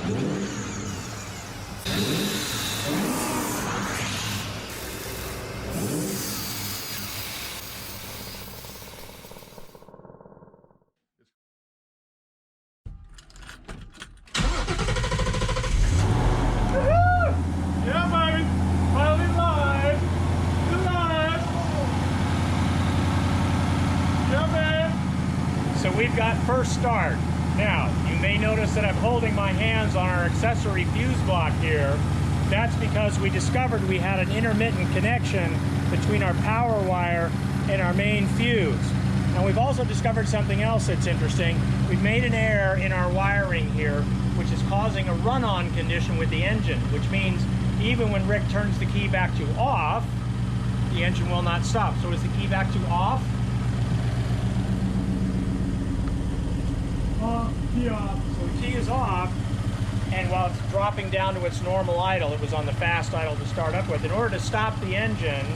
So we've got first start. Now, you may notice that I'm holding my hands on our accessory fuse block here. That's because we discovered we had an intermittent connection between our power wire and our main fuse. And we've also discovered something else that's interesting. We've made an error in our wiring here, which is causing a run-on condition with the engine, which means even when Rick turns the key back to off, the engine will not stop. So is the key back to off? Key off. So the key is off, and while it's dropping down to its normal idle, it was on the fast idle to start up with. In order to stop the engine,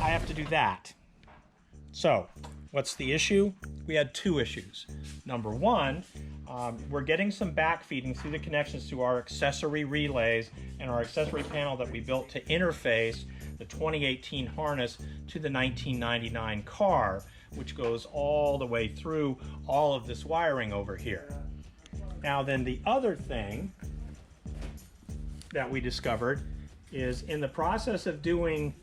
I have to do that. So, what's the issue? We had two issues. Number one, we're getting some backfeeding through the connections to our accessory relays and our accessory panel that we built to interface the 2018 harness to the 1999 car, which goes all the way through all of this wiring over here. Now then, the other thing that we discovered is in the process of doing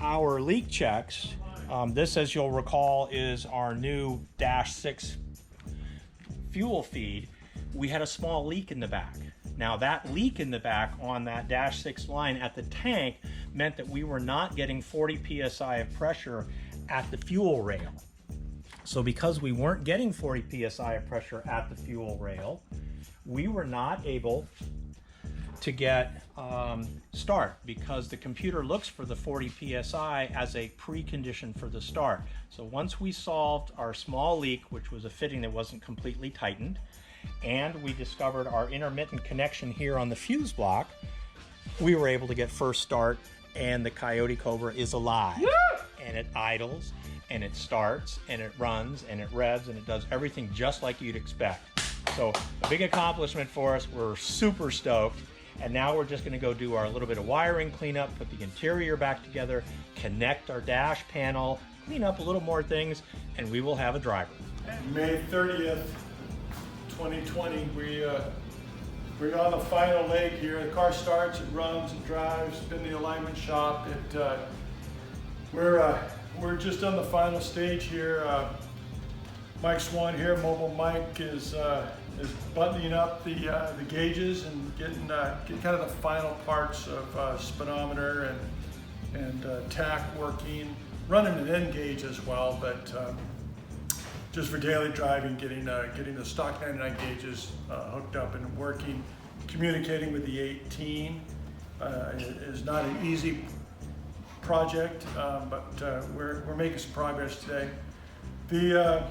our leak checks, this, as you'll recall, is our new -6 fuel feed. We had a small leak in the back. Now that leak in the back on that -6 line at the tank meant that we were not getting 40 psi of pressure at the fuel rail. So because we weren't getting 40 psi of pressure at the fuel rail, we were not able to get start, because the computer looks for the 40 psi as a precondition for the start. So once we solved our small leak, which was a fitting that wasn't completely tightened, and we discovered our intermittent connection here on the fuse block, we were able to get first start, and the Coyote Cobra is alive. Yeah! And it idles, and it starts, and it runs, and it revs, and it does everything just like you'd expect. So a big accomplishment for us. We're super stoked. And now we're just going to go do our little bit of wiring cleanup, put the interior back together, connect our dash panel, clean up a little more things, and we will have a driver. May 30th, 2020, we're on the final leg here. The car starts, it runs, it drives, it's been in the alignment shop. We're just on the final stage here. Mike Swan here, Mobile Mike, is buttoning up the gauges and getting kind of the final parts of speedometer and tach working, running an N gauge as well, but just for daily driving, getting the stock 99 gauges hooked up and working. Communicating with the 18 is not an easy project, but we're making some progress today. The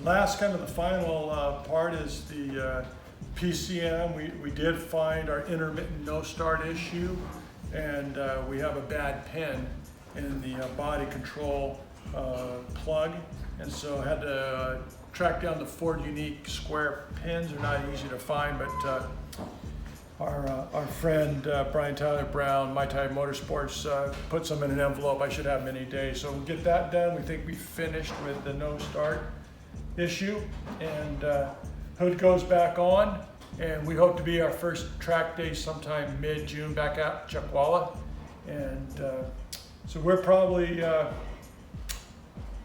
last, kind of the final part is the PCM. We did find our intermittent no start issue, and we have a bad pin in the body control plug, and so had to track down the 4 unique square pins. They're not easy to find, but our friend Brian Tyler Brown, My Type Motorsports, puts them in an envelope. I should have them any day, so we'll get that done. We think we finished with the no start issue, and hood goes back on, and we hope to be our first track day sometime mid-June back at Chuckwalla. And so we're probably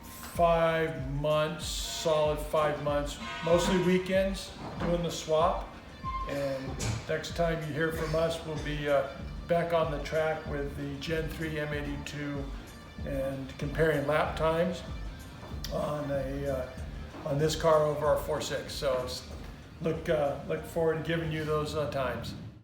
5 months, solid 5 months, mostly weekends doing the swap. And next time you hear from us, we'll be back on the track with the Gen 3 M82 and comparing lap times on this car over our 4.6. So look forward to giving you those times.